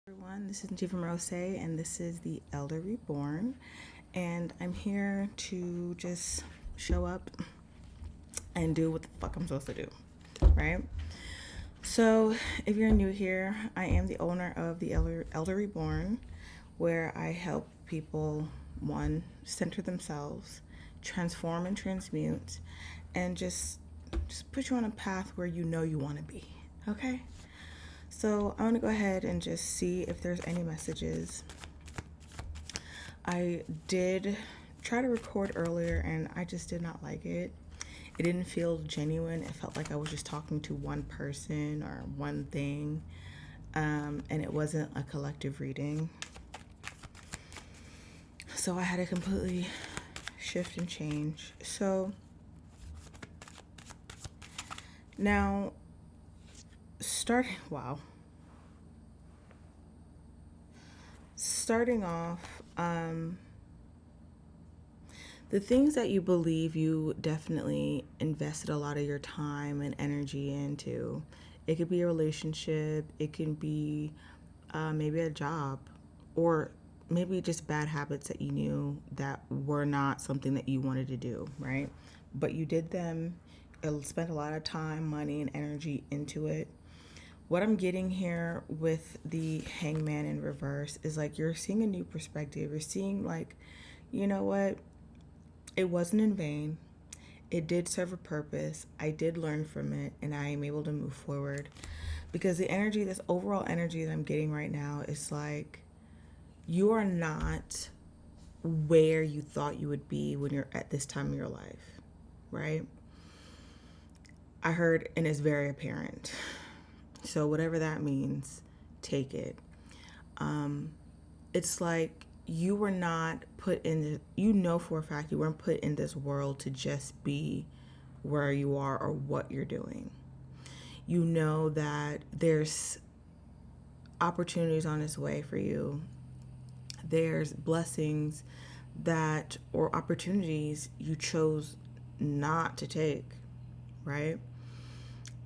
Everyone, this is Nathifa Morosé, and this is the Elder Reborn, and I'm here to just show up and do what the fuck I'm supposed to do, right? So, if you're new here, I am the owner of the Elder Reborn, where I help people, one, center themselves, transform and transmute, and just put you on a path where you know you want to be, okay? So I want to go ahead and just see if there's any messages. I did try to record earlier and I just did not like it. It didn't feel genuine. It felt like I was just talking to one person or one thing, and it wasn't a collective reading. So I had to completely shift and change. So now, starting off, the things that you believe you definitely invested a lot of your time and energy into. It could be a relationship, it can be maybe a job, or maybe just bad habits that you knew that were not something that you wanted to do, right? But you did them, spent a lot of time, money, and energy into it. What I'm getting here with the hangman in reverse is like you're seeing a new perspective. You're seeing, like, you know what? It wasn't in vain. It did serve a purpose. I did learn from it, and I am able to move forward. Because the energy, this overall energy that I'm getting right now, is like you are not where you thought you would be when you're at this time of your life, right? I heard, and it's very apparent. So whatever that means, take it. It's like you were not put in the, you know for a fact you weren't put in this world to just be where you are or what you're doing. You know that there's opportunities on its way for you. There's blessings that, or opportunities you chose not to take, right?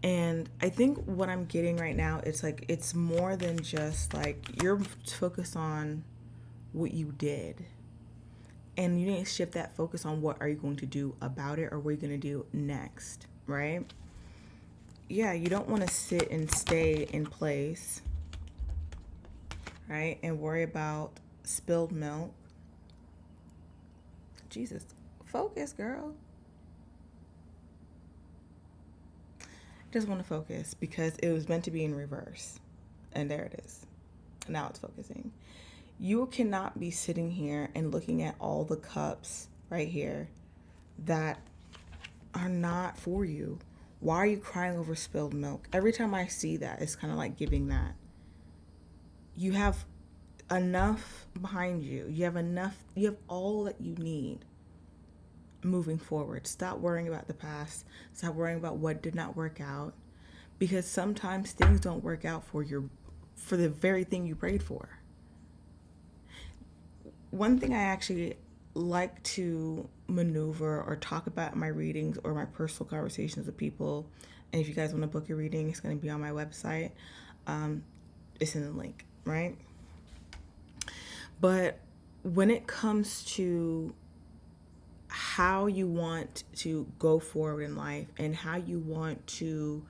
And I think what I'm getting right now, it's like it's more than just like you're focused on what you did. And you need to shift that focus on what are you going to do about it or what are you going to do next, right? Yeah, you don't want to sit and stay in place, right? And worry about spilled milk. Jesus, focus, girl. Just want to focus because it was meant to be in reverse. And there it is. Now it's focusing. You cannot be sitting here and looking at all the cups right here that are not for you. Why are you crying over spilled milk? Every time I see that, it's kind of like giving that. You have enough behind you. You have enough, you have all that you need moving forward. Stop worrying about the past. Stop worrying about what did not work out. Because sometimes things don't work out for the very thing you prayed for. One thing I actually like to maneuver or talk about in my readings or my personal conversations with people, and if you guys want to book a reading, it's going to be on my website. It's in the link, right? But when it comes to how you want to go forward in life and how you want to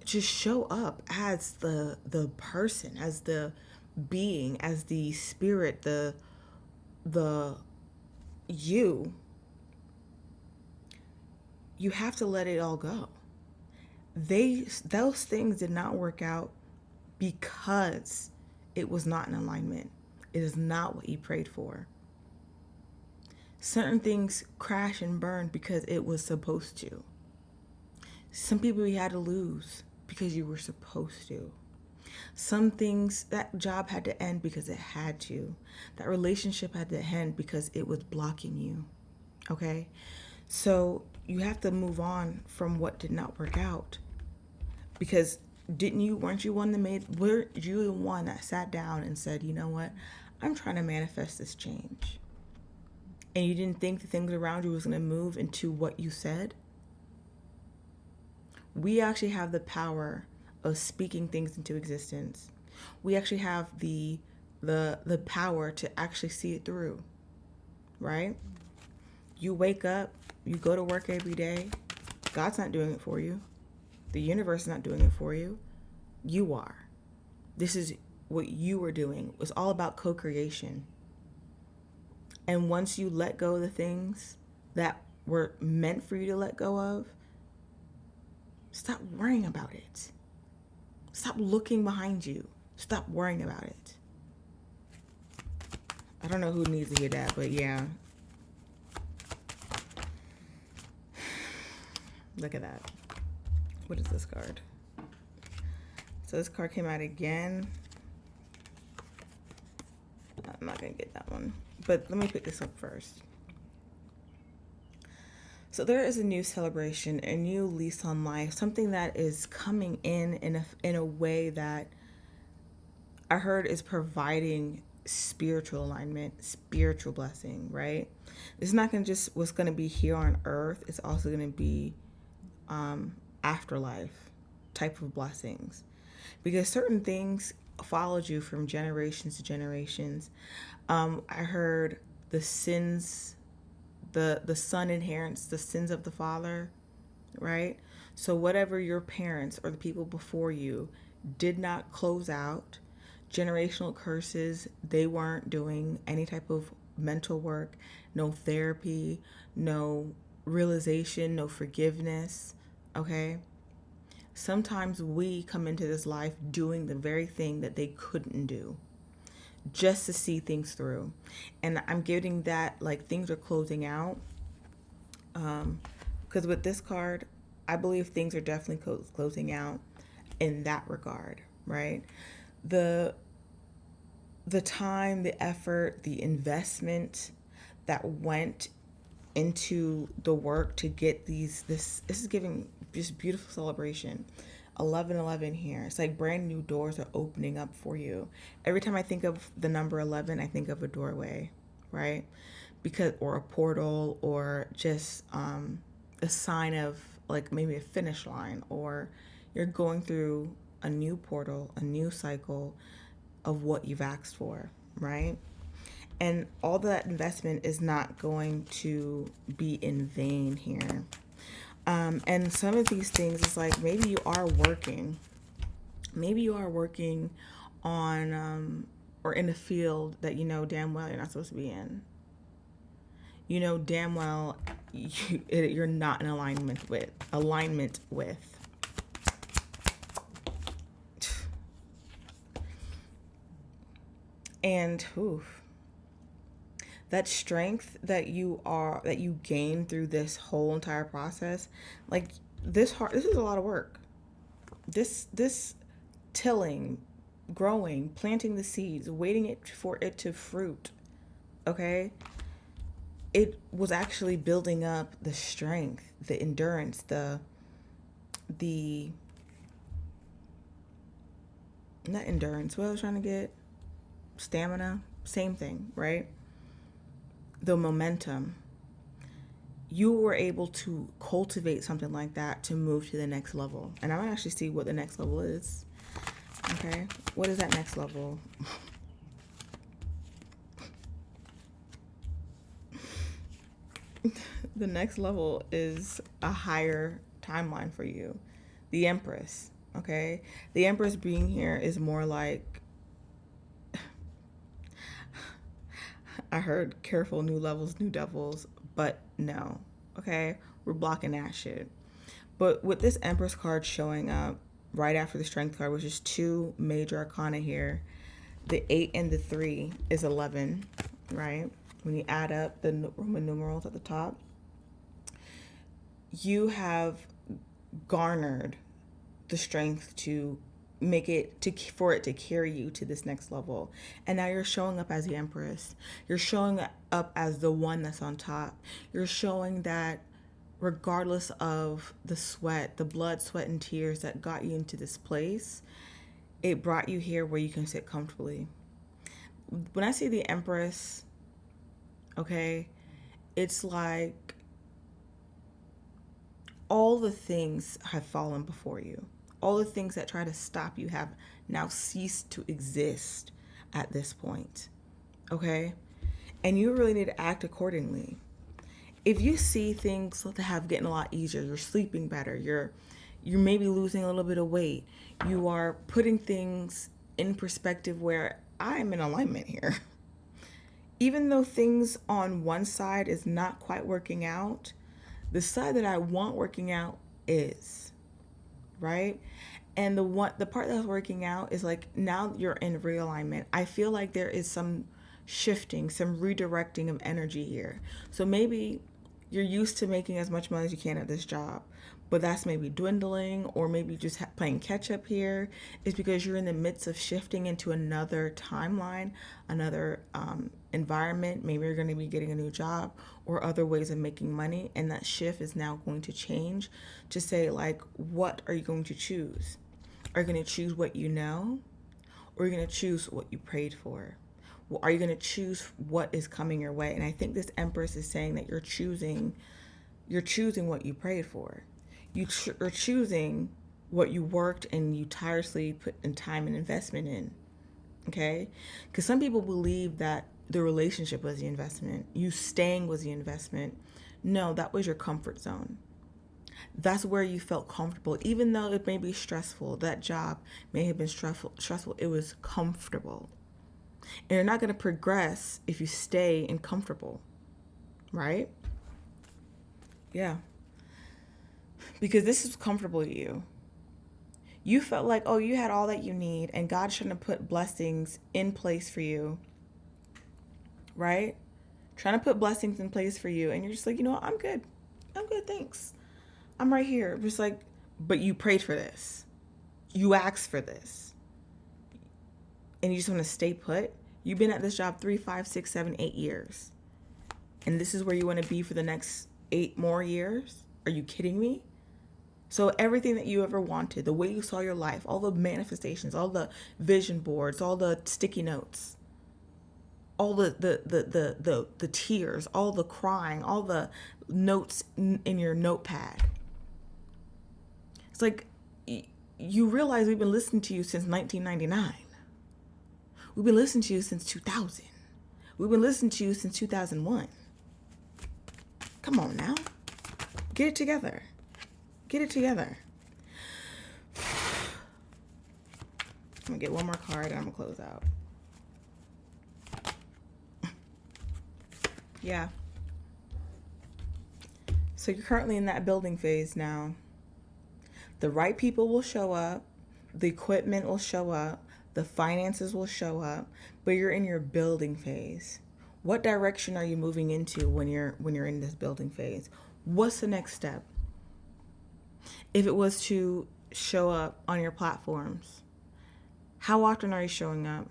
just show up as the person, as the being, as the spirit, the you have to let it all go. Those things did not work out because it was not in alignment. It is not what you prayed for. Certain things crash and burn because it was supposed to. Some people you had to lose because you were supposed to. Some things, that job had to end because it had to. That relationship had to end because it was blocking you. Okay? So you have to move on from what did not work out. Because weren't you the one that sat down and said, you know what? I'm trying to manifest this change. And you didn't think the things around you was going to move into what you said? We actually have the power of speaking things into existence. We actually have the power to actually see it through, right? You wake up, you go to work every day. God's not doing it for you. The universe is not doing it for you. You are. This is what you are doing. It's all about co-creation. And once you let go of the things that were meant for you to let go of, stop worrying about it. Stop looking behind you. Stop worrying about it. I don't know who needs to hear that, but yeah. Look at that. What is this card? So this card came out again. I'm not going to get that one. But let me pick this up first. So there is a new celebration, a new lease on life, something that is coming in a way that I heard is providing spiritual alignment, spiritual blessing, right? It's not going to just what's going to be here on earth. It's also going to be afterlife type of blessings, because certain things followed you from generations to generations. I heard the sins, the son inherits the sins of the father, right? So whatever your parents or the people before you did not close out, generational curses, they weren't doing any type of mental work, no therapy, no realization, no forgiveness, okay? Sometimes we come into this life doing the very thing that they couldn't do just to see things through. And I'm getting that like things are closing out. Because with this card, I believe things are definitely closing out in that regard, right? The time, the effort, the investment that went into the work to get this is giving just beautiful celebration. 1111 here. It's like brand new doors are opening up for you. Every time I think of the number 11, I think of a doorway, right? Because, or a portal, or just a sign of like maybe a finish line, or you're going through a new portal, a new cycle of what you've asked for, right? And all that investment is not going to be in vain here. And some of these things is like maybe you are working. Maybe you are working on or in a field that you know damn well you're not supposed to be in. You know damn well you're not in alignment with. And that strength that you gain through this whole entire process, like this is a lot of work. This tilling, growing, planting the seeds, waiting for it to fruit, okay? It was actually building up the strength, the endurance, the not endurance, what I was trying to get, stamina, same thing, right? The momentum. You were able to cultivate something like that to move to the next level. And I'm gonna actually see what the next level is. Okay, what is that next level? The next level is a higher timeline for you. The Empress, okay? The Empress being here is more like, I heard careful, new levels, new devils, but no, okay? We're blocking that shit. But with this Empress card showing up right after the Strength card, which is two major arcana here, the 8 and the 3 is 11, right? When you add up the Roman numerals at the top, you have garnered the strength to make it for it to carry you to this next level. And now you're showing up as the Empress. You're showing up as the one that's on top. You're showing that regardless of the sweat, the blood, sweat, and tears that got you into this place, it brought you here where you can sit comfortably. When I say the Empress, okay, it's like all the things have fallen before you. All the things that try to stop you have now ceased to exist at this point. Okay? And you really need to act accordingly. If you see things that have getting a lot easier, you're sleeping better, you're maybe losing a little bit of weight, you are putting things in perspective where I'm in alignment here. Even though things on one side is not quite working out, the side that I want working out is, right? And the part that's working out is like now you're in realignment. I feel like there is some shifting, some redirecting of energy here. So maybe you're used to making as much money as you can at this job, but that's maybe dwindling, or maybe just playing catch up here. Is because you're in the midst of shifting into another timeline, another environment. Maybe you're going to be getting a new job or other ways of making money, and that shift is now going to change to say, like, what are you going to choose? Are you going to choose what you know, or are you going to choose what you prayed for? Are you going to choose what is coming your way? And I think this Empress is saying that you're choosing what you prayed for. You're choosing what you worked and you tirelessly put in time and investment in. Okay? Because some people believe that the relationship was the investment. You staying was the investment. No, that was your comfort zone. That's where you felt comfortable. Even though it may be stressful, that job may have been stressful, it was comfortable. And you're not going to progress if you stay in comfortable, right? Yeah. Because this is comfortable to you. You felt like, oh, you had all that you need, and God's trying to put blessings in place for you, right? Trying to put blessings in place for you, and you're just like, you know what? I'm good, thanks. I'm right here. Just like, but you prayed for this. You asked for this. And you just want to stay put. You've been at this job 3, 5, 6, 7, 8 years. And this is where you want to be for the next 8 more years? Are you kidding me? So everything that you ever wanted, the way you saw your life, all the manifestations, all the vision boards, all the sticky notes, all the tears, all the crying, all the notes in your notepad. It's like you realize we've been listening to you since 1999. We've been listening to you since 2000. We've been listening to you since 2001. Come on now. Get it together. Get it together. I'm going to get one more card and I'm going to close out. Yeah. So you're currently in that building phase now. The right people will show up. The equipment will show up. The finances will show up. But you're in your building phase. What direction are you moving into when you're in this building phase? What's the next step? If it was to show up on your platforms, how often are you showing up?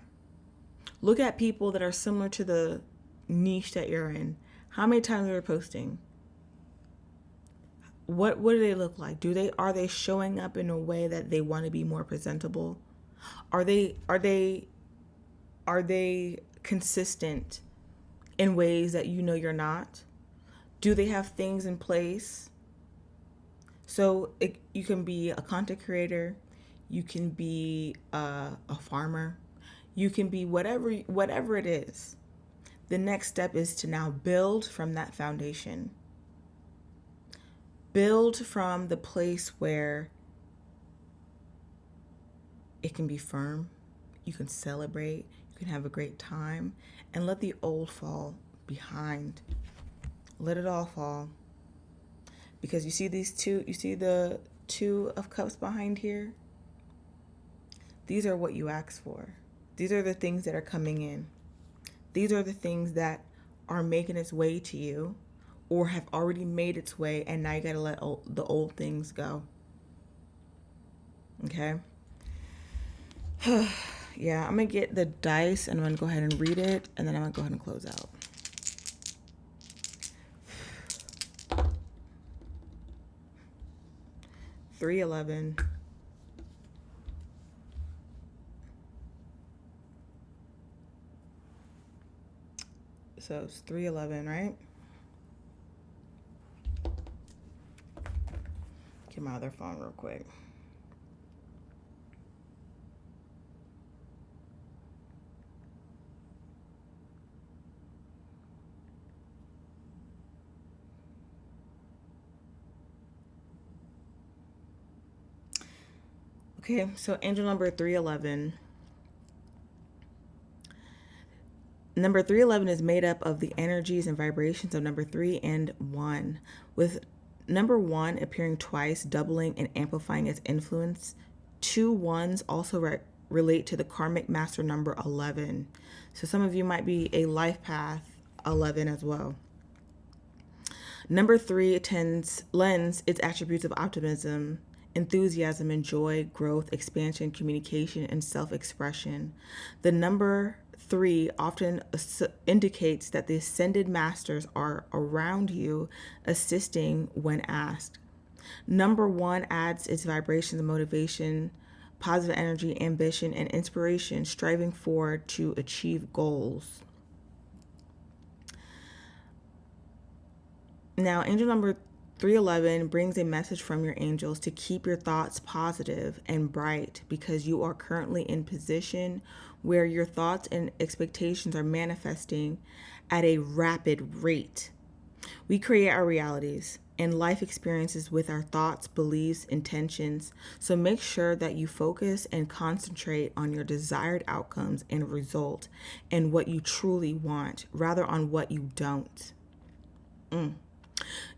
Look at people that are similar to the niche that you're in. How many times are they posting? What do they look like? Are they showing up in a way that they want to be more presentable? Are they consistent in ways that you know you're not? Do they have things in place? So you can be a content creator, you can be a farmer, you can be whatever it is. The next step is to now build from that foundation. Build from the place where it can be firm, you can celebrate, you can have a great time, and let the old fall behind. Let it all fall. Because you see the 2 of Cups behind here? These are what you asked for. These are the things that are coming in. These are the things that are making its way to you or have already made its way, and now you gotta let the old things go. Okay? Yeah, I'm gonna get the dice and I'm gonna go ahead and read it, and then I'm gonna go ahead and close out. $311. So it's 311, right? Get my other phone real quick. Okay, so angel number 311. Number 311 is made up of the energies and vibrations of number 3 and 1, with number 1 appearing twice, doubling and amplifying its influence. Two ones also relate to the karmic master number 11. So some of you might be a life path 11 as well. Number 3 lends its attributes of optimism, enthusiasm, and joy, growth, expansion, communication, and self expression. The number 3 often indicates that the ascended masters are around you, assisting when asked. Number 1 adds its vibrations of motivation, positive energy, ambition, and inspiration, striving forward to achieve goals. Now, angel number 311 brings a message from your angels to keep your thoughts positive and bright, because you are currently in position where your thoughts and expectations are manifesting at a rapid rate. We create our realities and life experiences with our thoughts, beliefs, intentions. So make sure that you focus and concentrate on your desired outcomes and result and what you truly want, rather on what you don't.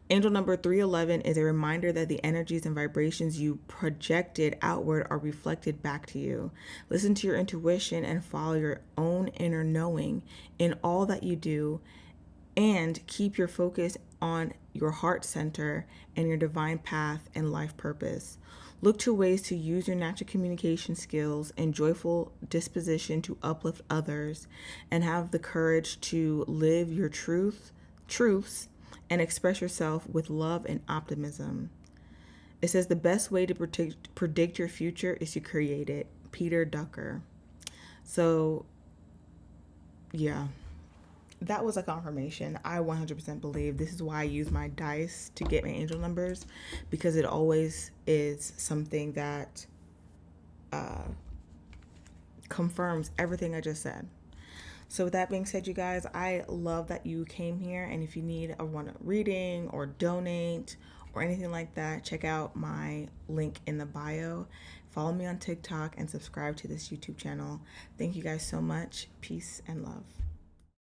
Angel number 311 is a reminder that the energies and vibrations you projected outward are reflected back to you. Listen to your intuition and follow your own inner knowing in all that you do, and keep your focus on your heart center and your divine path and life purpose. Look to ways to use your natural communication skills and joyful disposition to uplift others, and have the courage to live your truths and express yourself with love and optimism. It says the best way to predict your future is to create it. Peter Drucker. So, yeah, that was a confirmation. I 100% believe this is why I use my dice to get my angel numbers, because it always is something that confirms everything I just said. So with that being said, you guys, I love that you came here. And if you need a reading or donate or anything like that, check out my link in the bio. Follow me on TikTok and subscribe to this YouTube channel. Thank you guys so much. Peace and love.